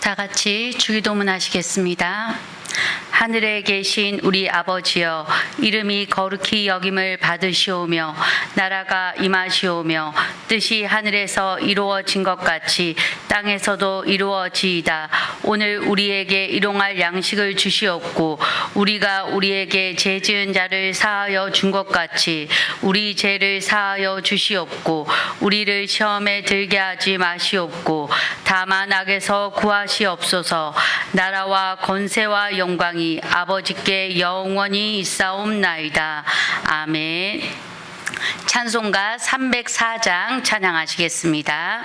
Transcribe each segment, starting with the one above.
다 같이 주기도문 하시겠습니다. 하늘에 계신 우리 아버지여, 이름이 거룩히 여김을 받으시오며 나라가 임하시오며 뜻이 하늘에서 이루어진 것 같이 땅에서도 이루어지이다. 오늘 우리에게 일용할 양식을 주시옵고 우리가 우리에게 죄 지은 자를 사하여 준 것 같이 우리 죄를 사하여 주시옵고 우리를 시험에 들게 하지 마시옵고 다만 악에서 구하시옵소서. 나라와 권세와 영광이 아버지께 영원히 있사옵나이다. 아멘. 찬송가 304장 찬양하시겠습니다.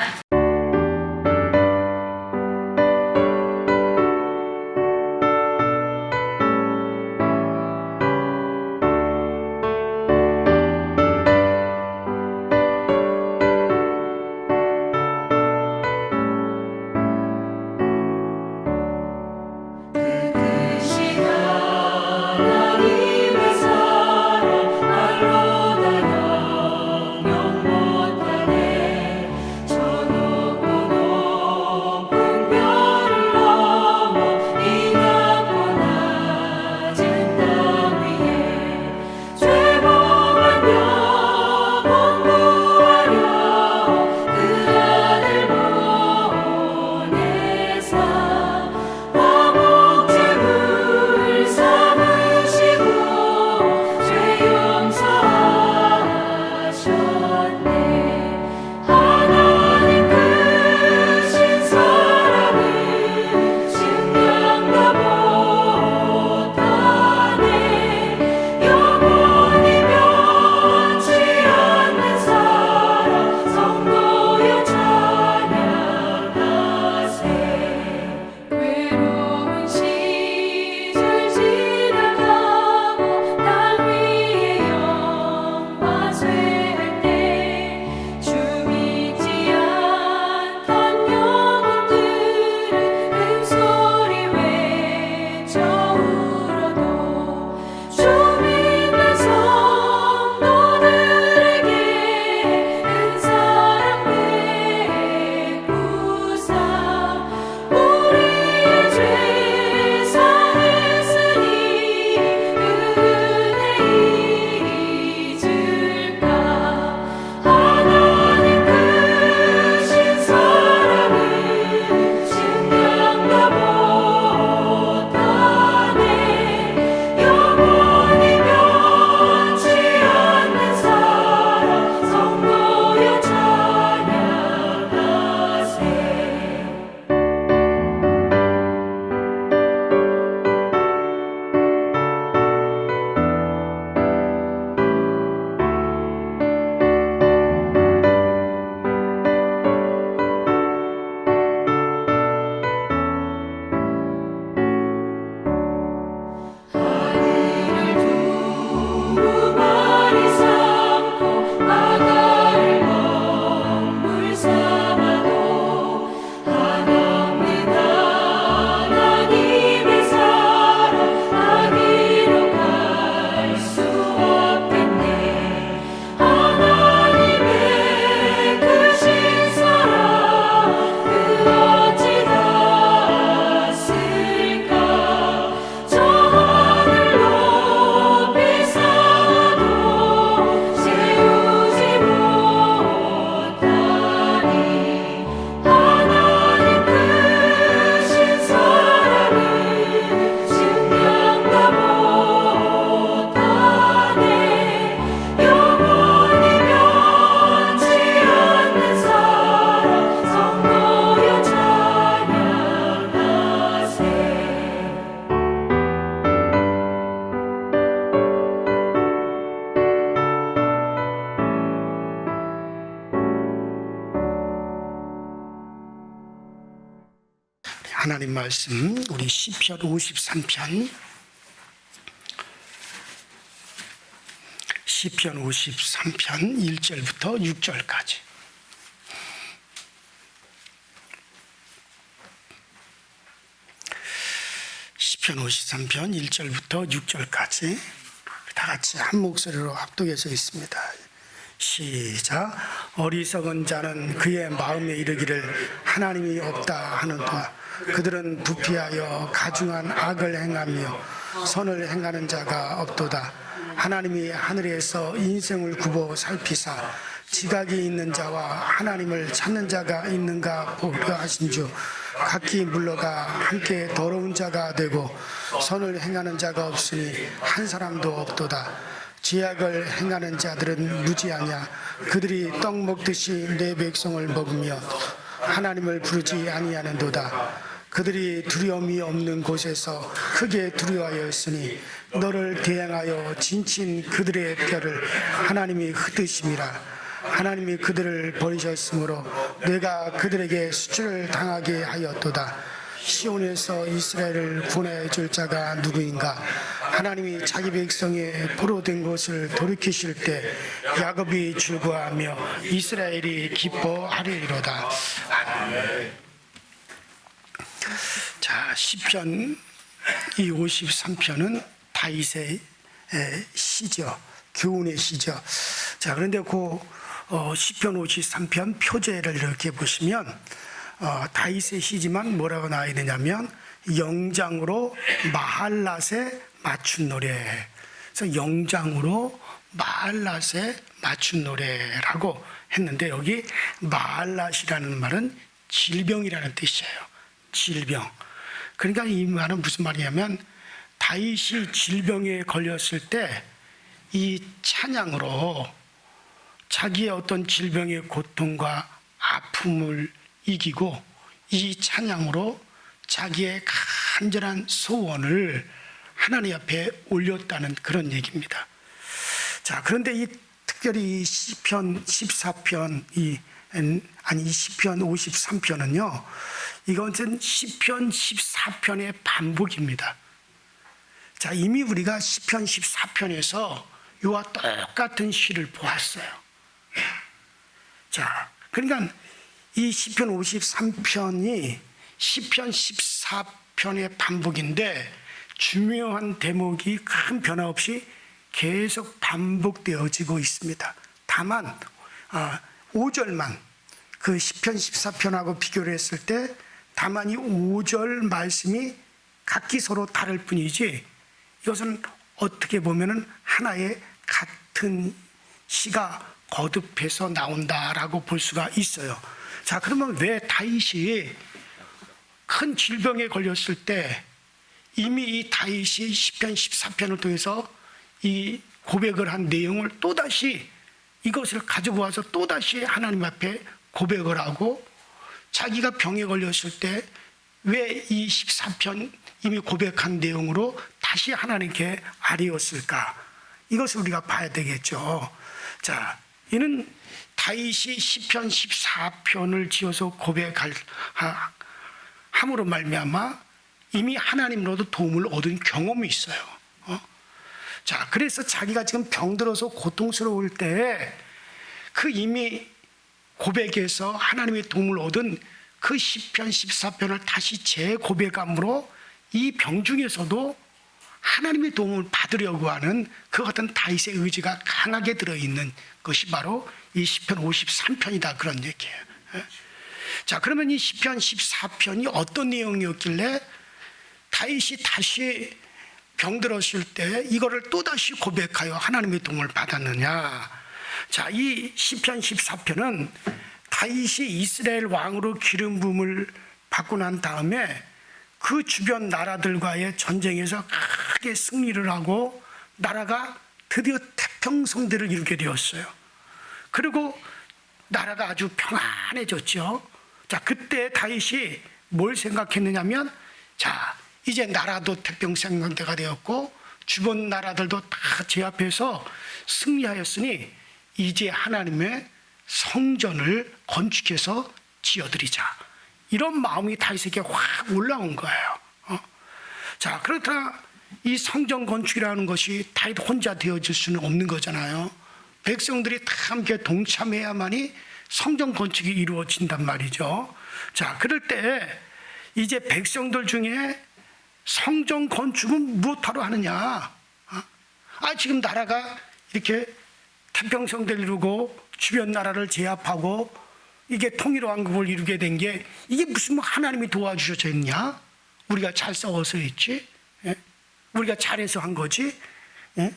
하나님 말씀 우리 시편 53편 시편 53편 1절부터 6절까지 시편 53편 1절부터 6절까지 다 같이 한 목소리로 합독해서 있습니다. 시작. 어리석은 자는 그의 마음에 이르기를 하나님이 없다 하는도다. 그들은 부패하여 가중한 악을 행하며 선을 행하는 자가 없도다. 하나님이 하늘에서 인생을 굽어 살피사 지각이 있는 자와 하나님을 찾는 자가 있는가 보려 하신 주 각기 물러가 함께 더러운 자가 되고 선을 행하는 자가 없으니 한 사람도 없도다. 죄악을 행하는 자들은 무지하냐. 그들이 떡 먹듯이 내 백성을 먹으며 하나님을 부르지 아니하는도다. 그들이 두려움이 없는 곳에서 크게 두려워하였으니 너를 대항하여 진친 그들의 뼈를 하나님이 흩으심이라. 하나님이 그들을 버리셨으므로 내가 그들에게 수치를 당하게 하였도다. 시온에서 이스라엘을 구원해 줄 자가 누구인가. 하나님이 자기 백성의 포로된 것을 돌이키실 때 야곱이 즐거워하며 이스라엘이 기뻐하리로다. 자, 시편 이 53편은 다윗의 시죠. 교훈의 시죠. 자, 그런데 그 시편 53편 표제를 이렇게 보시면 다윗의 시지만 뭐라고 나와 있느냐면 영장으로 마할랏에 맞춘 노래. 그래서 영장으로 마할랏에 맞춘 노래라고 했는데 여기 마할랏이라는 말은 질병이라는 뜻이에요. 질병. 그러니까 이 말은 무슨 말이냐면 다윗이 질병에 걸렸을 때 이 찬양으로 자기의 어떤 질병의 고통과 아픔을 이기고 이 찬양으로 자기의 간절한 소원을 하나님 앞에 올렸다는 그런 얘기입니다. 자, 그런데 이 특별히 이 시편 14편 이 시편 53편은요. 이것은 시편 14편의 반복입니다. 자, 이미 우리가 시편 14편에서 이와 똑같은 시를 보았어요. 자, 그러니까 이 시편 53편이 시편 14편의 반복인데 중요한 대목이 큰 변화 없이 계속 반복되어지고 있습니다. 다만 5절만 그 시편 14편하고 비교를 했을 때 다만 이 5절 말씀이 각기 서로 다를 뿐이지 이것은 어떻게 보면은 하나의 같은 시가 거듭해서 나온다라고 볼 수가 있어요. 자, 그러면 왜 다윗이 큰 질병에 걸렸을 때 이미 이 다윗이 시편 14편을 통해서 이 고백을 한 내용을 또다시 이것을 가지고 와서 또다시 하나님 앞에 고백을 하고 자기가 병에 걸렸을 때 왜 이 14편 이미 고백한 내용으로 다시 하나님께 아뢰었을까? 이것을 우리가 봐야 되겠죠. 자, 이는 다윗이 시편 14편을 지어서 고백할 함으로 말미암아 이미 하나님으로도 도움을 얻은 경험이 있어요. 자, 그래서 자기가 지금 병들어서 고통스러울 때 그 이미 고백에서 하나님의 도움을 얻은 그 시편 14편을 다시 재고백함으로 이 병 중에서도 하나님의 도움을 받으려고 하는 그 같은 다윗의 의지가 강하게 들어있는 것이 바로 이 시편 53편이다 그런 얘기예요. 자, 그러면 이 시편 14편이 어떤 내용이었길래 다윗이 다시 병들었을 때 이거를 또다시 고백하여 하나님의 도움을 받았느냐. 자, 이 시편 14편은 다윗이 이스라엘 왕으로 기름 부음을 받고 난 다음에 그 주변 나라들과의 전쟁에서 크게 승리를 하고 나라가 드디어 태평성대를 이루게 되었어요. 그리고 나라가 아주 평안해졌죠. 자, 그때 다윗이 뭘 생각했느냐면 자, 이제 나라도 태평성대가 되었고 주변 나라들도 다 제 앞에서 승리하였으니 이제 하나님의 성전을 건축해서 지어드리자. 이런 마음이 다윗에게 확 올라온 거예요. 자, 그렇다 이 성전 건축이라는 것이 다윗 혼자 되어질 수는 없는 거잖아요. 백성들이 다 함께 동참해야만이 성전 건축이 이루어진단 말이죠. 자, 그럴 때 이제 백성들 중에 성전 건축은 무엇하러 하느냐? 지금 나라가 이렇게 태평성대를 이루고 주변 나라를 제압하고 이게 통일왕국을 이루게 된 게 이게 무슨 뭐 하나님이 도와주셔서 했냐? 우리가 잘 싸워서 했지? 예? 우리가 잘해서 한 거지? 예?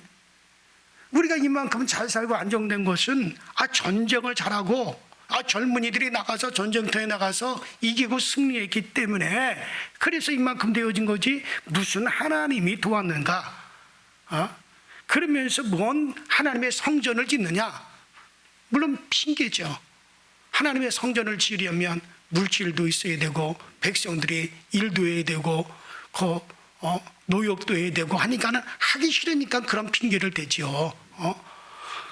우리가 이만큼 잘 살고 안정된 것은 전쟁을 잘하고 젊은이들이 나가서 전쟁터에 나가서 이기고 승리했기 때문에 그래서 이만큼 되어진 거지 무슨 하나님이 도왔는가? 그러면서 뭔 하나님의 성전을 짓느냐? 물론 핑계죠. 하나님의 성전을 지으려면 물질도 있어야 되고 백성들이 일도 해야 되고 노역도 해야 되고 하니까는 하기 싫으니까 그런 핑계를 대죠.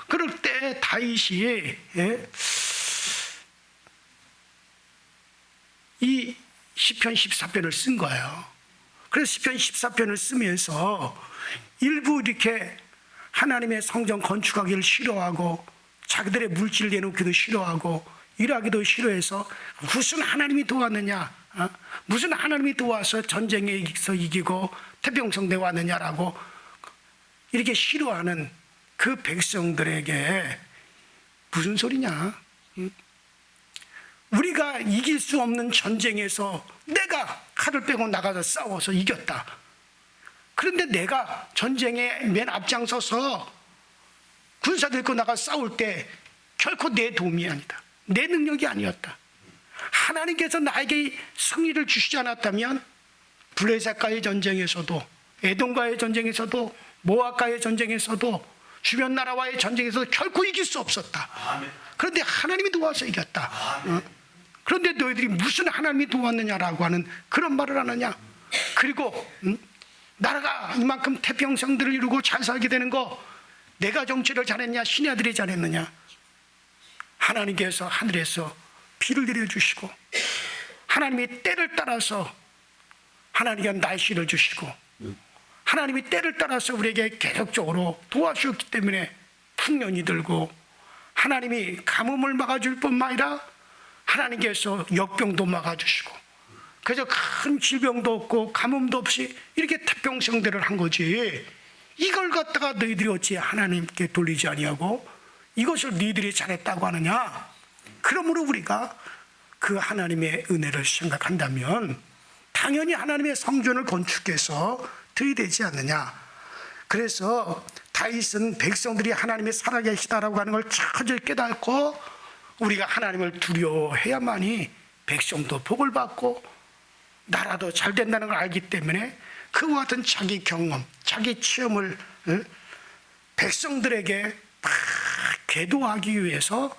그럴 때 다윗이 이 시편 14편을 쓴 거예요. 그래서 시편 14편을 쓰면서 일부 이렇게 하나님의 성전 건축하기를 싫어하고 자기들의 물질 내놓기도 싫어하고 일하기도 싫어해서 무슨 하나님이 도왔느냐, 무슨 하나님이 도와서 전쟁에서 이기고 태평성대 왔느냐라고 이렇게 싫어하는 그 백성들에게 무슨 소리냐? 우리가 이길 수 없는 전쟁에서 내가 칼을 빼고 나가서 싸워서 이겼다. 그런데 내가 전쟁에 맨 앞장서서 군사 들고 나가 싸울 때 결코 내 도움이 아니다. 내 능력이 아니었다. 하나님께서 나에게 승리를 주시지 않았다면 블레셋과의 전쟁에서도 에돔과의 전쟁에서도 모압과의 전쟁에서도 주변 나라와의 전쟁에서도 결코 이길 수 없었다. 그런데 하나님이 도와서 이겼다. 그런데 너희들이 무슨 하나님이 도왔느냐라고 하는 그런 말을 하느냐. 그리고 나라가 이만큼 태평성들을 이루고 잘 살게 되는 거 내가 정치를 잘했냐 신의 아들이 잘했느냐. 하나님께서 하늘에서 비를 내려주시고 하나님이 때를 따라서 하나님께 날씨를 주시고 하나님이 때를 따라서 우리에게 계속적으로 도와주셨기 때문에 풍년이 들고 하나님이 가뭄을 막아줄 뿐만 아니라 하나님께서 역병도 막아주시고 그래서 큰 질병도 없고 가뭄도 없이 이렇게 태평성대를 한 거지. 이걸 갖다가 너희들이 어찌 하나님께 돌리지 아니하고 이것을 너희들이 잘했다고 하느냐. 그러므로 우리가 그 하나님의 은혜를 생각한다면 당연히 하나님의 성전을 건축해서 드려야 되지 않느냐. 그래서 다윗은 백성들이 하나님의 살아계시다라고 하는 걸 철저히 깨닫고 우리가 하나님을 두려워해야만이 백성도 복을 받고 나라도 잘 된다는 걸 알기 때문에 그와 같은 자기 경험, 자기 체험을 백성들에게 막 계도하기 위해서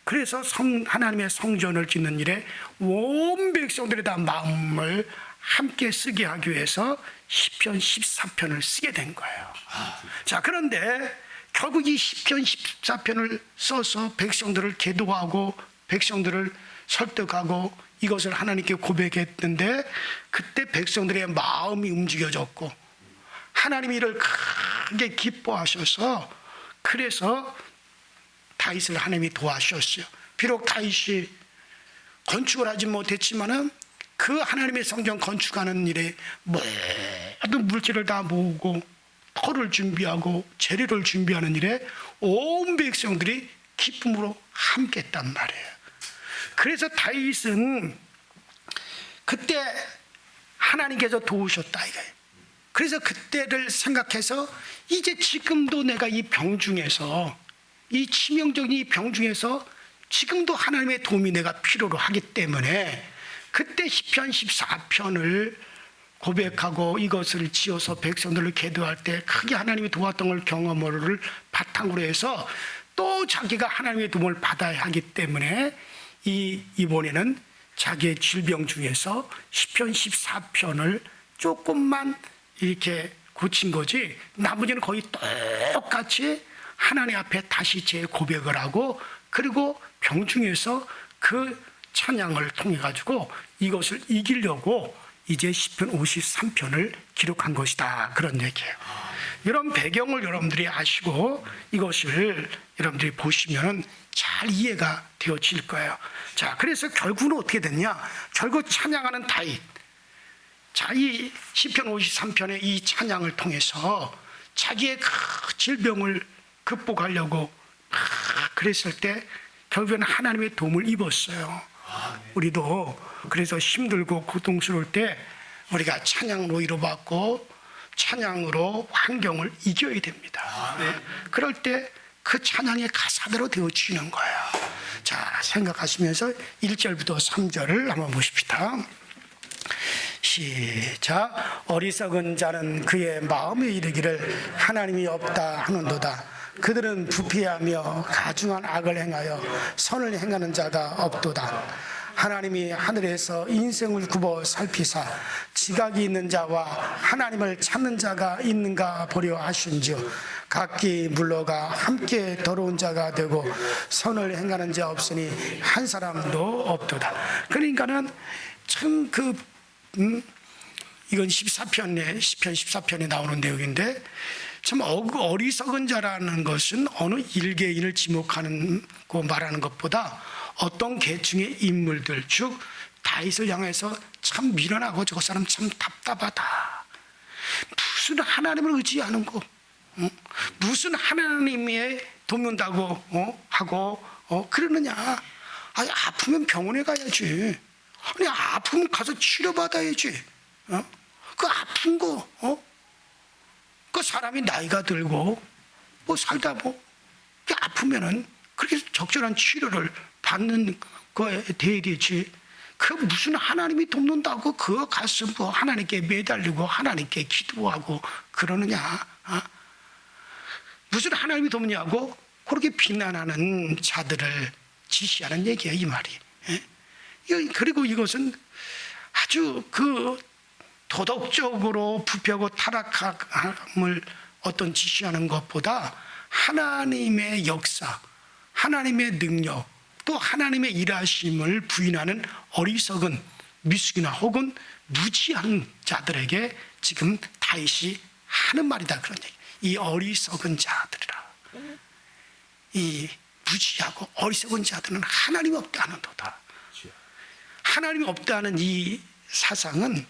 그래서 하나님의 성전을 짓는 일에 온 백성들이 다 마음을 함께 쓰게 하기 위해서 시편 14편을 쓰게 된 거예요. 자, 그런데 결국 이 시편 14편을 써서 백성들을 계도하고 백성들을 설득하고 이것을 하나님께 고백했는데 그때 백성들의 마음이 움직여졌고 하나님이 이를 크게 기뻐하셔서 그래서 다윗을 하나님이 도와주셨어요. 비록 다윗이 건축을 하지 못했지만은 그 하나님의 성전 건축하는 일에 모든 물질을 다 모으고 터를 준비하고 재료를 준비하는 일에 온 백성들이 기쁨으로 함께했단 말이에요. 그래서 다윗은 그때 하나님께서 도우셨다 이거예요. 그래서 그때를 생각해서 이제 지금도 내가 이 병 중에서 이 치명적인 이 병 중에서 지금도 하나님의 도움이 내가 필요로 하기 때문에 그때 시편 14편을 고백하고 이것을 지어서 백성들을 계도할 때 크게 하나님이 도왔던 걸 경험을 바탕으로 해서 또 자기가 하나님의 도움을 받아야 하기 때문에 이번에는 자기의 질병 중에서 시편 14편을 조금만 이렇게 고친 거지 나머지는 거의 똑같이 하나님 앞에 다시 재고백을 하고 그리고 병 중에서 그 찬양을 통해 가지고 이것을 이기려고 이제 시편 53편을 기록한 것이다 그런 얘기예요. 이런 배경을 여러분들이 아시고 이것을 여러분들이 보시면 잘 이해가 되어질 거예요. 자, 그래서 결국은 어떻게 됐냐? 결국 찬양하는 다윗. 자, 이 시편 53편의 이 찬양을 통해서 자기의 그 질병을 극복하려고 그랬을 때 결국에는 하나님의 도움을 입었어요. 우리도 그래서 힘들고 고통스러울 때 우리가 찬양으로 위로받고 찬양으로 환경을 이겨야 됩니다. 그럴 때 그 찬양의 가사대로 되어지는 거예요. 자, 생각하시면서 1절부터 3절을 한번 보십시다. 시작. 어리석은 자는 그의 마음에 이르기를 하나님이 없다 하는도다. 그들은 부패하며 가중한 악을 행하여 선을 행하는 자가 없도다. 하나님이 하늘에서 인생을 굽어 살피사 지각이 있는 자와 하나님을 찾는 자가 있는가 보려 하신지요. 각기 물러가 함께 더러운 자가 되고 선을 행하는 자 없으니 한 사람도 없도다. 그러니까는 참 이건 14편에 시편 14편에 나오는 내용인데 참 어리석은 자라는 것은 어느 일개인을 지목하고 말하는 것보다 어떤 계층의 인물들, 즉 다윗을 향해서 참 미련하고 저 사람 참 답답하다. 무슨 하나님을 의지하는 거, 무슨 하나님의 돕는다고 하고 그러느냐. 아니, 아프면 병원에 가야지. 아니, 아프면 가서 치료받아야지. 그 아픈 거, 그 사람이 나이가 들고 뭐 살다 아프면은 그렇게 적절한 치료를 받는 거에 대해야 되지. 그 무슨 하나님이 돕는다고 그거 가서 뭐 하나님께 매달리고 하나님께 기도하고 그러느냐. 무슨 하나님이 돕냐고 그렇게 비난하는 자들을 지시하는 얘기예요, 이 말이. 그리고 이것은 아주 도덕적으로 부패하고 타락함을 어떤 지시하는 것보다 하나님의 역사, 하나님의 능력, 또 하나님의 일하심을 부인하는 어리석은 미숙이나 혹은 무지한 자들에게 지금 다윗이 하는 말이다, 그런 얘기. 이 어리석은 자들이라. 이 무지하고 어리석은 자들은 하나님이 없다는 도다. 하나님이 없다는 이 사상은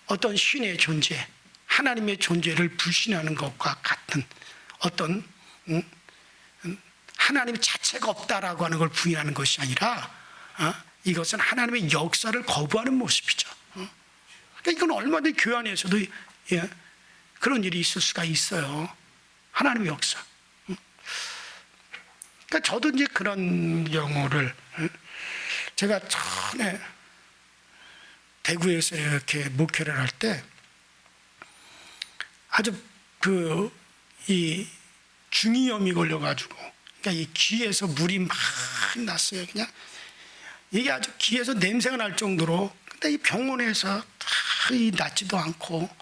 어떤 신의 존재, 하나님의 존재를 불신하는 것과 같은 어떤 하나님 자체가 없다라고 하는 걸 부인하는 것이 아니라 이것은 하나님의 역사를 거부하는 모습이죠. 그러니까 이건 얼마든지 교회 안에서도 그런 일이 있을 수가 있어요. 하나님의 역사. 그러니까 저도 이제 그런 경우를 제가 전에 대구에서 이렇게 목회를 할 때 아주 이 중이염이 걸려가지고, 그러니까 이 귀에서 물이 막 났어요. 그냥 이게 아주 귀에서 냄새가 날 정도로. 근데 이 병원에서 낫지도 않고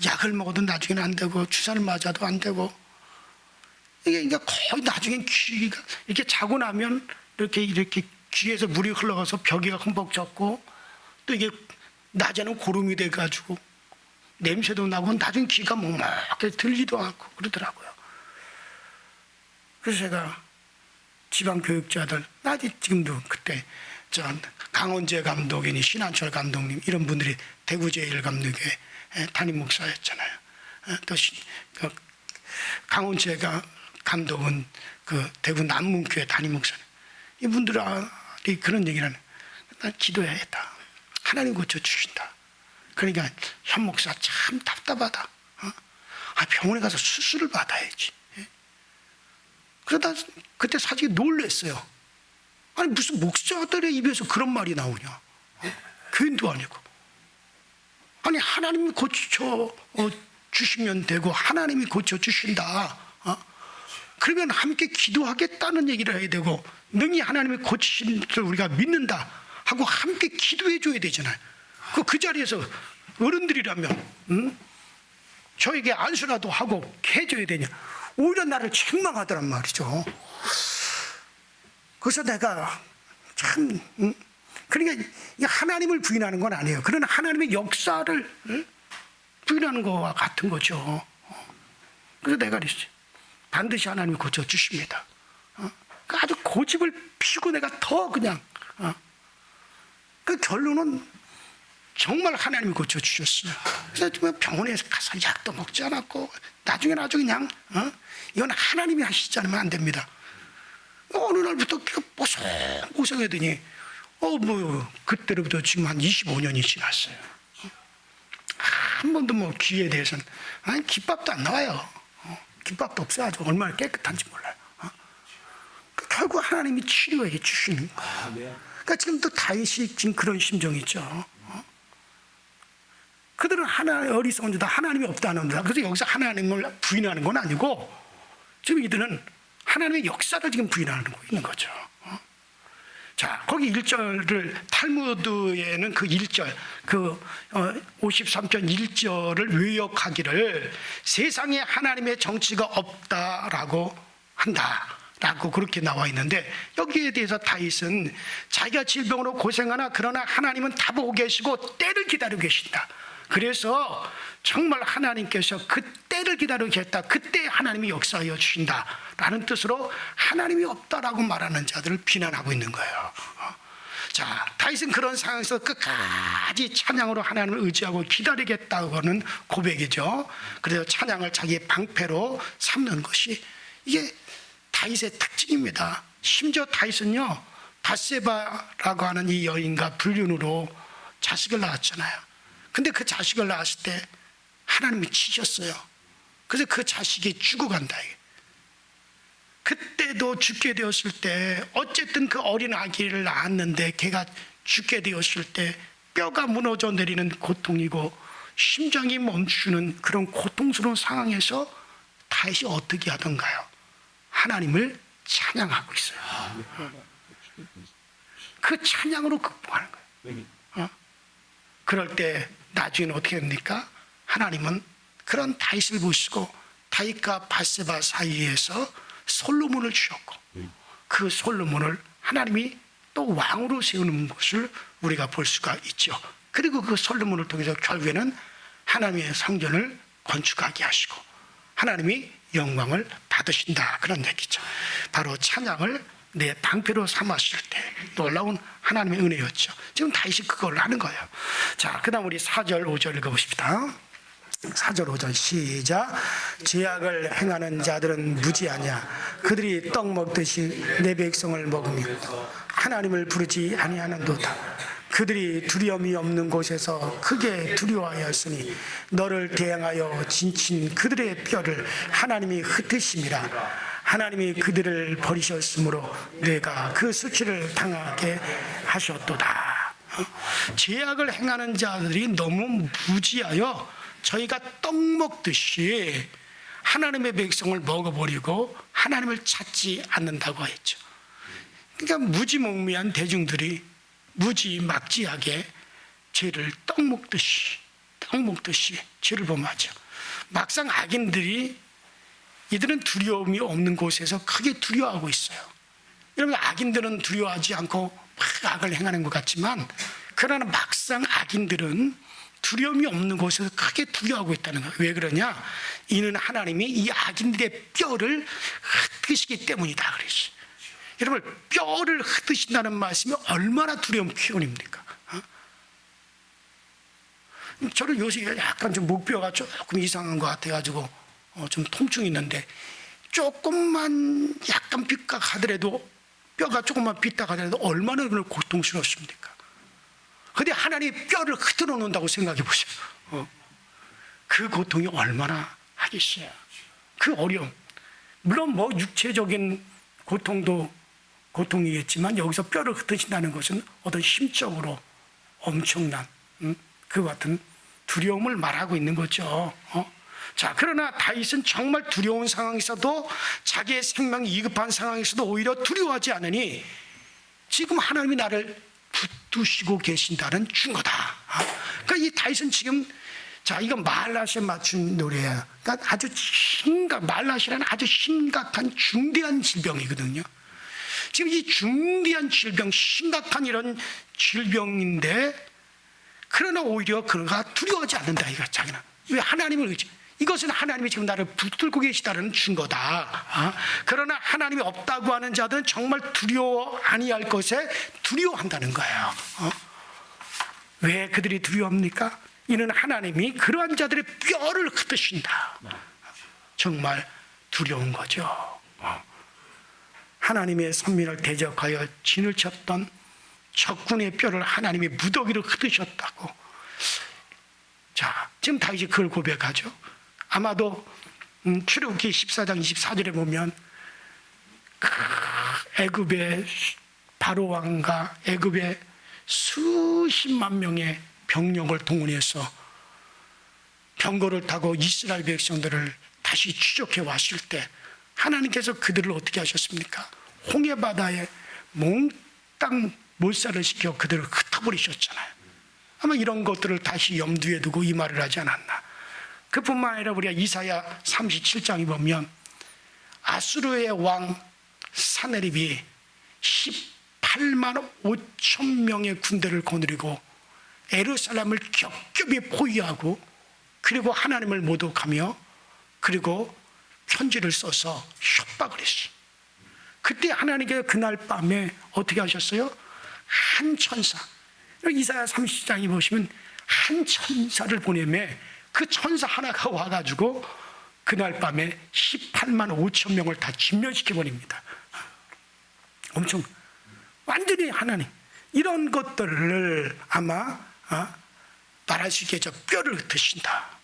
약을 먹어도 나중에는 안 되고 주사를 맞아도 안 되고, 이게 그러니까 거의 나중엔 귀가 이렇게 자고 나면 이렇게 귀에서 물이 흘러가서 벽에가 흠뻑 젖고, 또 이게 낮에는 고름이 돼가지고 냄새도 나고 나중에 귀가 먹먹하게 들리도 않고 그러더라고요. 그래서 제가 지방 교육자들, 지금도 그때 강원재 감독이니 신한철 감독님 이런 분들이 대구제일감독회 담임 목사였잖아요. 또 강원재 감독은 대구 남문교회 담임 목사님. 이분들이 그런 얘기를 하는, 난 기도해야겠다. 하나님 고쳐주신다. 그러니까 현 목사 참 답답하다. 병원에 가서 수술을 받아야지. 그러다 그때 사실 놀랐어요. 아니 무슨 목사들의 입에서 그런 말이 나오냐. 교인도 아니고. 아니 하나님이 고쳐 주시면 되고 하나님이 고쳐 주신다. 그러면 함께 기도하겠다는 얘기를 해야 되고, 능히 하나님이 고치신 줄 우리가 믿는다 하고 함께 기도해 줘야 되잖아요. 그 자리에서 어른들이라면 저에게 안수라도 하고 해줘야 되냐. 오히려 나를 책망하더란 말이죠. 그래서 내가 참 그러니까 하나님을 부인하는 건 아니에요. 그러나 하나님의 역사를 부인하는 것과 같은 거죠. 그래서 내가 그랬어요. 반드시 하나님이 고쳐주십니다. 아주 고집을 피우고 내가 더 그냥 그 결론은 정말 하나님이 고쳐주셨어요. 그래서 정말 병원에 가서 약도 먹지 않았고 나중에 아주 그냥 이건 하나님이 하시지 않으면 안 됩니다. 어느 날부터 뽀송뽀송하더니 그때로부터 지금 한 25년이 지났어요. 한 번도 뭐 귀에 대해서는 깃밥도 안 나와요. 깃밥도 없어요. 아주 얼마나 깨끗한지 몰라요. 결국 하나님이 치료해 주시는 거예요. 그러니까 지금 또 다윗이 지금 그런 심정이죠. 그들은 어리석은 자다 하나님이 없다는 자. 그래서 여기서 하나님을 부인하는 건 아니고 지금 이들은 하나님의 역사를 지금 부인하고 있는 거죠. 자, 거기 1절을 탈무드에는 그 1절, 53편 1절을 외역하기를 세상에 하나님의 정치가 없다라고 한다라고 그렇게 나와 있는데 여기에 대해서 다윗은 자기가 질병으로 고생하나 그러나 하나님은 다 보고 계시고 때를 기다리고 계신다. 그래서 정말 하나님께서 그 때를 기다리고 계셨다. 그때 하나님이 역사하여 주신다라는 뜻으로 하나님이 없다라고 말하는 자들을 비난하고 있는 거예요. 자, 다윗은 그런 상황에서 끝까지 찬양으로 하나님을 의지하고 기다리겠다고는 고백이죠. 그래서 찬양을 자기의 방패로 삼는 것이 이게 다윗의 특징입니다. 심지어 다윗은요, 밧세바라고 하는 이 여인과 불륜으로 자식을 낳았잖아요. 근데 그 자식을 낳았을 때 하나님이 치셨어요. 그래서 그 자식이 죽어간다. 그때도 죽게 되었을 때 어쨌든 그 어린 아기를 낳았는데 걔가 죽게 되었을 때 뼈가 무너져 내리는 고통이고 심장이 멈추는 그런 고통스러운 상황에서 다윗이 어떻게 하던가요? 하나님을 찬양하고 있어요. 그 찬양으로 극복하는 거예요. 그럴 때 나중에는 어떻게 됩니까? 하나님은 그런 다윗을 보시고 다윗과 밧세바 사이에서 솔로몬을 주셨고 그 솔로몬을 하나님이 또 왕으로 세우는 것을 우리가 볼 수가 있죠. 그리고 그 솔로몬을 통해서 결국에는 하나님의 성전을 건축하게 하시고 하나님이 영광을 받으신다, 그런 얘기죠. 바로 찬양을 내 방패로 삼았을 때 놀라운 하나님의 은혜였죠. 지금 다윗이 그걸 하는 거예요. 자, 그 다음 우리 4절 5절 읽어봅시다. 4절 5절 시작. 죄악을 행하는 자들은 무지하냐. 그들이 떡 먹듯이 내 백성을 먹으며 하나님을 부르지 아니하는도다. 그들이 두려움이 없는 곳에서 크게 두려워하였으니 너를 대항하여 진친 그들의 뼈를 하나님이 흩으심이라. 하나님이 그들을 버리셨으므로 내가 그 수치를 당하게 하셨도다. 죄악을 행하는 자들이 너무 무지하여 저희가 떡 먹듯이 하나님의 백성을 먹어버리고 하나님을 찾지 않는다고 했죠. 그러니까 무지몽매한 대중들이 무지막지하게 죄를 떡 먹듯이 죄를 범하죠. 막상 악인들이 이들은 두려움이 없는 곳에서 크게 두려워하고 있어요. 여러분, 악인들은 두려워하지 않고 막 악을 행하는 것 같지만 그러나 막상 악인들은 두려움이 없는 곳에서 크게 두려워하고 있다는 거예요. 왜 그러냐? 이는 하나님이 이 악인들의 뼈를 흩으시기 때문이다 그랬어요. 여러분, 뼈를 흩으신다는 말씀이 얼마나 두려운 표현입니까? 저는 요새 약간 좀 목뼈가 조금 이상한 것 같아가지고 좀 통증이 있는데 조금만 약간 삐딱하더라도 뼈가 조금만 삐딱하더라도 얼마나 그걸 고통스럽습니까? 근데 하나님이 뼈를 흩어 놓는다고 생각해 보세요. 그 고통이 얼마나 하겠어요. 그 어려움. 물론 뭐 육체적인 고통도 고통이겠지만 여기서 뼈를 흩으신다는 것은 어떤 심적으로 엄청난 그 같은 두려움을 말하고 있는 거죠. 자, 그러나 다윗은 정말 두려운 상황에서도 자기의 생명이 위급한 상황에서도 오히려 두려워하지 않으니 지금 하나님이 나를 붙드시고 계신다는 증거다. 그러니까 이 다윗은 지금 자, 이건 말라시에 맞춘 노래야. 그러니까 아주 말라시라는 아주 심각한 중대한 질병이거든요. 지금 이 중대한 질병, 심각한 이런 질병인데 그러나 오히려 그가 두려워하지 않는다. 이거 자기는 왜 하나님을 의지? 이것은 하나님이 지금 나를 붙들고 계시다는 증거다. 그러나 하나님이 없다고 하는 자들은 정말 두려워 아니할 것에 두려워한다는 거예요. 왜 그들이 두려웁니까? 이는 하나님이 그러한 자들의 뼈를 흩으신다. 정말 두려운 거죠. 하나님의 선민을 대적하여 진을 쳤던 적군의 뼈를 하나님이 무더기로 흩으셨다고. 자, 지금 다윗이 그걸 고백하죠. 아마도 출애굽기 14장 24절에 보면 그 애굽의 바로 왕과 애굽의 수십만 명의 병력을 동원해서 병거를 타고 이스라엘 백성들을 다시 추적해 왔을 때 하나님께서 그들을 어떻게 하셨습니까? 홍해바다에 몽땅 몰살을 시켜 그들을 흩어버리셨잖아요. 아마 이런 것들을 다시 염두에 두고 이 말을 하지 않았나. 그뿐만 아니라 우리가 이사야 37장에 보면 아수르의 왕 사네립이 18만 5천 명의 군대를 거느리고 예루살렘을 겹겹이 포위하고 그리고 하나님을 모독하며 그리고 편지를 써서 협박을 했어요. 그때 하나님께서 그날 밤에 어떻게 하셨어요? 한 천사, 이사야 30장에 보시면 한 천사를 보내며 그 천사 하나가 와가지고 그날 밤에 18만 5천 명을 다 진멸시켜버립니다. 엄청 완전히 하나님 이런 것들을 아마 말할 수 있게 저 뼈를 흩으신다.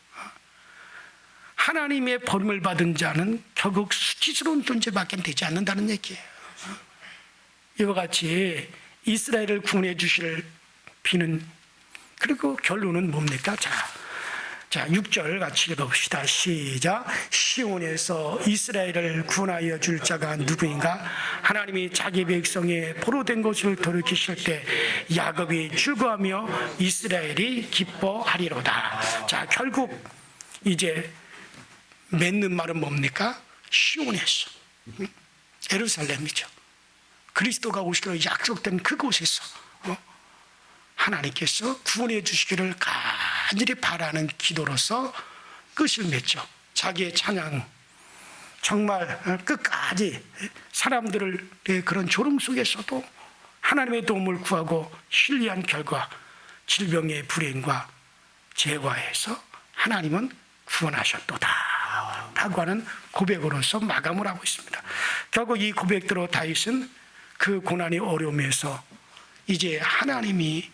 하나님의 버림을 받은 자는 결국 수치스러운 존재밖에 되지 않는다는 얘기예요. 이와 같이 이스라엘을 구원해 주실 비는 그리고 결론은 뭡니까? 자 6절 같이 읽어봅시다. 시작. 시온에서 이스라엘을 구원하여 줄 자가 누구인가? 하나님이 자기 백성의 포로된 것을 돌이키실 때 야곱이 즐거워하며 이스라엘이 기뻐하리로다. 자, 결국 이제 맺는 말은 뭡니까? 시온에서, 예루살렘이죠. 그리스도가 오시기로 약속된 그곳에서 하나님께서 구원해 주시기를 간절히 바라는 기도로서 끝을 맺죠. 자기의 찬양, 정말 끝까지 사람들의 그런 조롱 속에서도 하나님의 도움을 구하고 신뢰한 결과 질병의 불행과 재화에서 하나님은 구원하셨도다 라고 하는 고백으로서 마감을 하고 있습니다. 결국 이 고백대로 다윗은 그 고난의 어려움에서 이제 하나님이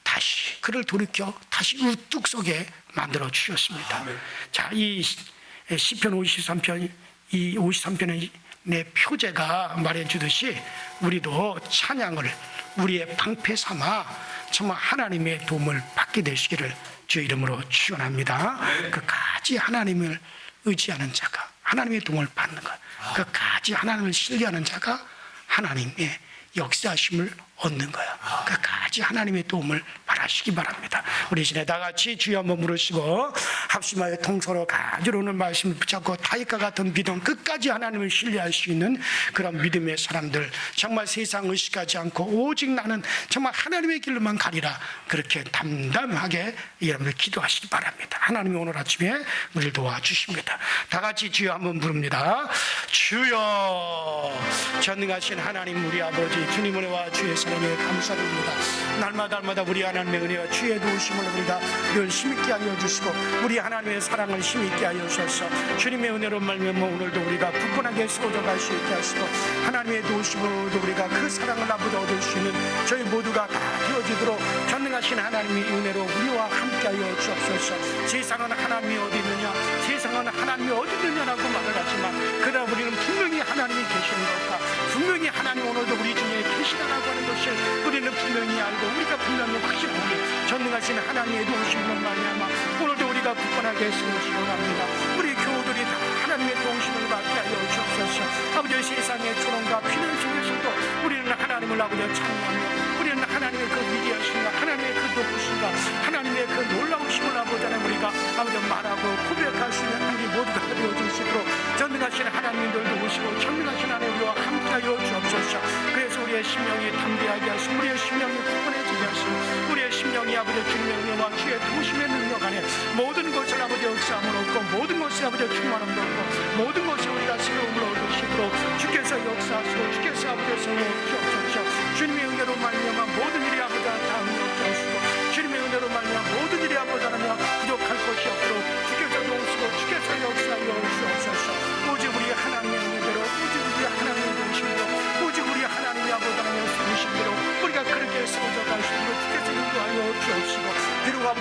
다시 그를 돌이켜 다시 우뚝 서게 만들어 주셨습니다. 자, 이 시편 53편, 이 53편의 표제가 말해 주듯이 우리도 찬양을 우리의 방패 삼아 정말 하나님의 도움을 받게 되시기를 주 이름으로 축원합니다. 그까지 하나님을 의지하는 자가 하나님의 도움을 받는 것, 그까지 하나님을 신뢰하는 자가 하나님의 역사하심을 얻는 거야. 그까지 하나님의 도움을 바라시기 바랍니다. 우리 시내 다 같이 주여 한번 부르시고 합심하여 통서로 가지러 오는 말씀을 붙잡고 다윗과 같은 믿음, 끝까지 하나님을 신뢰할 수 있는 그런 믿음의 사람들, 정말 세상 의식하지 않고 오직 나는 정말 하나님의 길로만 가리라, 그렇게 담담하게 여러분들 기도하시기 바랍니다. 하나님이 오늘 아침에 우리를 도와주십니다. 다 같이 주여 한번 부릅니다. 주여, 전능하신 하나님 우리 아버지, 주님 은혜와 주의 사랑에 감사드립니다. 날마다 우리 하나님의 은혜와 주의 도우심을 우리가 늘 힘있게 하여 주시고 우리 하나님의 사랑을 힘있게 하여 주셔서 주님의 은혜로 말미암아 오늘도 우리가 굳건하게 세워져갈 수 있게 하시고 하나님의 도우심으로도 우리가 그 사랑을 아버지 얻을 수 있는 저희 모두가 다 되어지도록 전능하신 하나님의 은혜로 우리와 함께 하여 주옵소서. 세상은 하나님이 어디 있느냐, 세상은 하나님이 어디 있느냐라고 말을 하지만 그러나 우리는 분명히 하나님이 계시는 것과 분명히 하나님 오늘도 우리 중에 계시다라고 하는 것을 우리는 분명히 알고 우리가 분명히 확신하니 전능하신 하나님의 도우심을 말미암아 오늘도 우리가 굳건하게 세워지기 원합니다. 우리 교우들이 다 하나님의 도우심을 받게 하여 주옵소서. 아버지, 세상의 초롱과 피난 속에서도 우리는 하나님을 아버지 찬양하며 우리는 하나님의 그 위대하심과 하나님의 그 높으심과 하나님의 그 놀라우심을 아버지 하나님 우리가 아버지 말하고 고백할 수 있는 우리 모두가 되어질 수 있도록 전능하신 하나님들도 오시고 전능하신 하나님 우리와 함께하여 주옵소서. 그래서 우리의 심령이 담대하게 하시고 우리의 심령이 굳건해지게 하시고 우리의 심령이 아버지 주님의 은혜와 주의 도우심의 능력 안에 모든 것을 아버지 역사함을 얻고 모든 것을 아버지 충만함을 얻고 모든 것을 우리가 새로움을 얻으시도록 주께서 역사하시고 주께서 아버지 성령 주옵소서. 주님의 은혜로 말미암아 모든 일이 아버지 다 능력케 하시고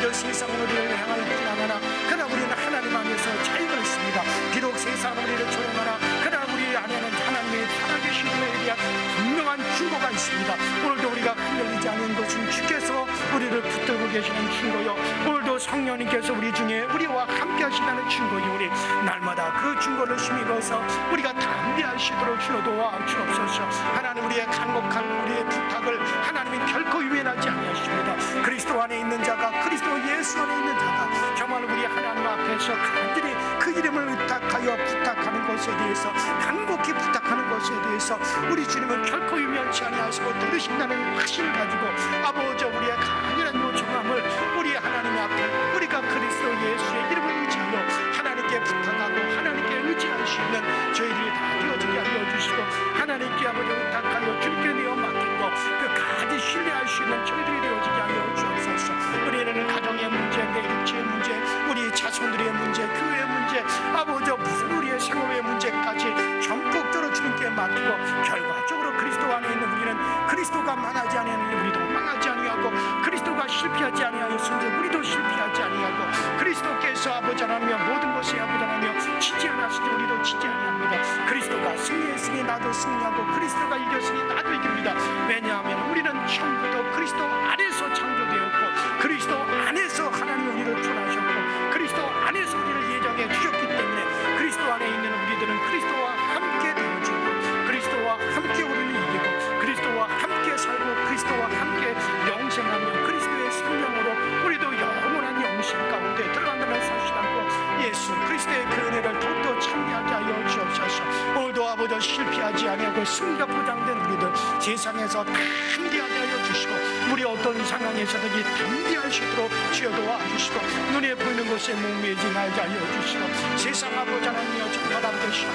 오늘도 세상은 우리를 향하여 비난하나 그러나 우리는 하나님 안에서 자유가 있습니다. 비록 세상은 우리를 조롱하나 그러나 우리 안에는 하나님의 살아계신 은혜에 대한 분명한 증거가 있습니다. 오늘도 우리가 흔들리지 않는 것은 주께서 우리를 붙들고 계시는 증거요, 오늘도 성령님께서 우리 중에 우리와 함께 하시다는 증거이오니 날마다 그 증거를 힘입어서 우리가 담대하시도록 주여 도와 주옵소서. 하나님, 우리의 간곡한 우리의 부탁을 하나님이 결코 유인하지 아니하십니다. 그리스도 안에 있는 자가, 그리스도 예수 안에 있는 자가 정말 우리 하나님 앞에서 간절히 그 이름을 의탁하여 부탁하는 것에 대해서, 간곡히 부탁하는 것에 대해서 우리 주님은 결코 유면치 아니하시고 들으신다는 확신을 가지고 아버지, 우리의 간절한 요청함을 우리 하나님 앞에 우리가 그리스도 예수의 이름을 의지하여 하나님께 부탁하고 하나님께 의지할 수 있는 저희들이 다 되어지게 알려주시고, 하나님께 아버지 의탁하여 주님께 내어 맡기고 끝까지 신뢰할 수 있는 저희들이 되어지게 하여 주옵소서. 우리는 가정의 문제, 내 일체의 문제, 우리 자손들의 문제, 교회의 문제, 아버지 무슨 우리의 생업의 문제까지 전폭적으로 주님께 맡기고, 결과적으로 그리스도 안에 있는 우리는 그리스도가 망하지 아니하니 우리도 망하지 아니하고, 그리스도가 실패하지 아니하였으니 우리도 실패하지 아니하고, 그리스도께서 아버지 하나며 모든 것에 아버지 하나며 지지 않았으니 우리도 지지 아니합니다. 그리스도가 승리했으니 나도 승리하고, 그리스도가 이겼으니 나도 이깁니다. 왜냐하면 우리는 처음부터 그리스도 안에서 창조되었고, 그리스도 안에서 하나님 우리를 초라하셨고, 그리스도 안에서 우리를 예정해 주셨기 때문에 그리스도 안에 있는 우리들은 그리스도와 함께 되어주고, 그리스도와 함께 우리를 이기고, 그리스도와 함께 살고, 그리스도와 함께 영생하며 그리스도의 생명으로 우리도 영원한 영생 가운데 들어간다는 사실 알고 예수 그리스도의 그 은혜를 더욱더 찬미하게 하여 주옵소서. 오늘도 아버지 실패하지 아니하고 승리가 보장된 우리들 세상에서 담대하게 하여 주시고, 우리 어떤 상황에서든지 담대할 수 있도록 주여 도와주시고, 눈에 보이는 것에 목매지 말게 하여 주시고, 세상 아버지 하나님여 정말 아버지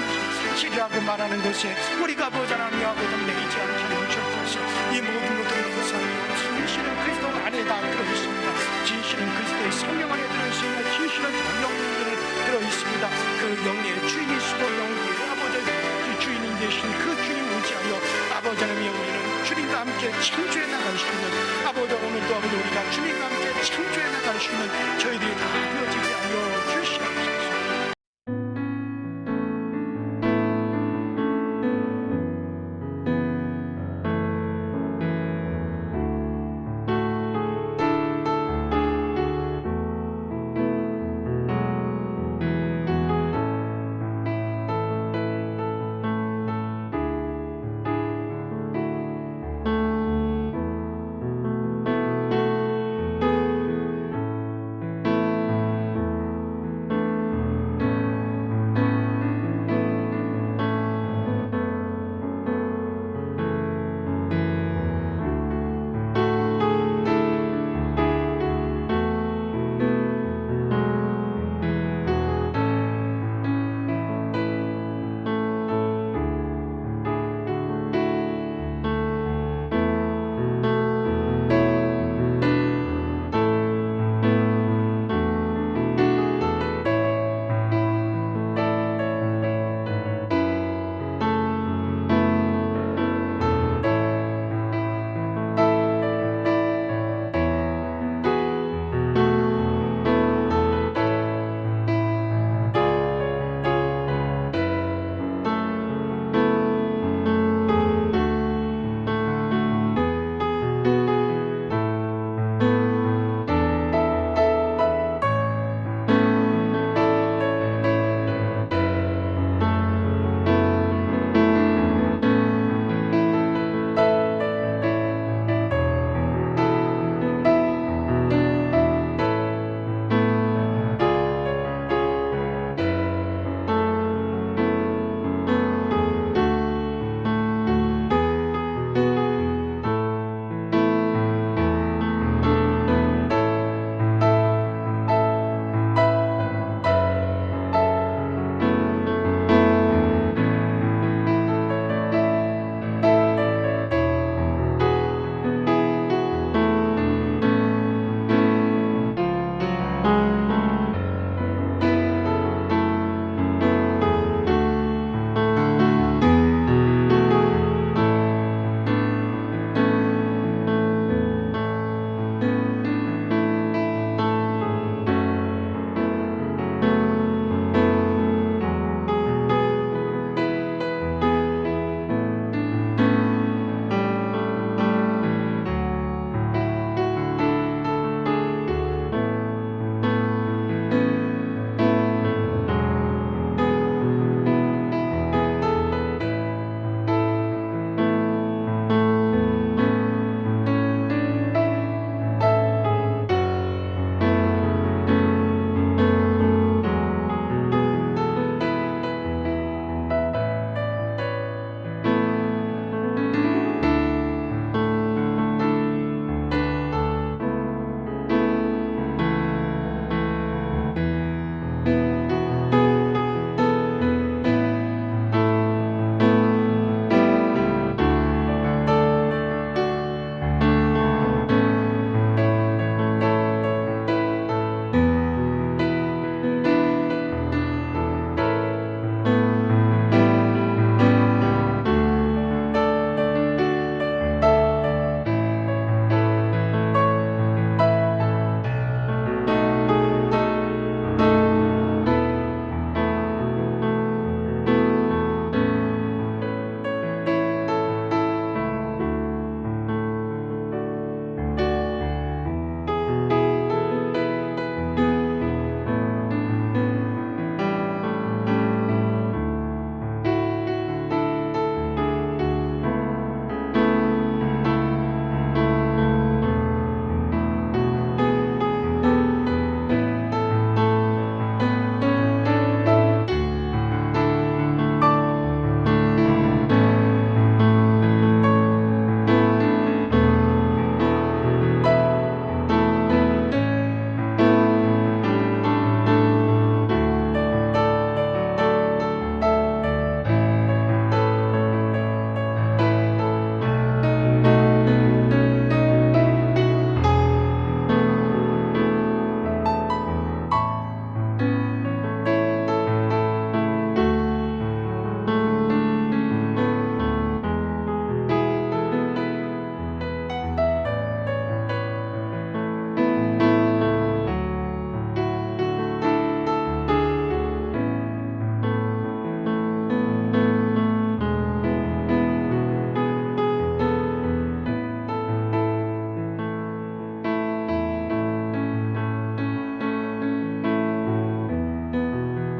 치료하고 말하는 것에 우리가 아버지 하나님여 아버지 내리지 않게 하여 주옵소서. 이 모든 것들을 구사하여 진실은 그리스도 안에 다 들어있습니다. 진실은 그리스도의 성령 안에 들어있습니다. 진실은 영령들을 들어있습니다. 그 영의 주인이시고 영의 아버지 주인이 되신 그 주님 의지하여 아버지 하나님여 우리는 주님과 함께 창조해 나갈 수 있는, 아버지 오늘도 아버지 우리가 주님과 함께 창조해 나갈 수 있는 저희들이 다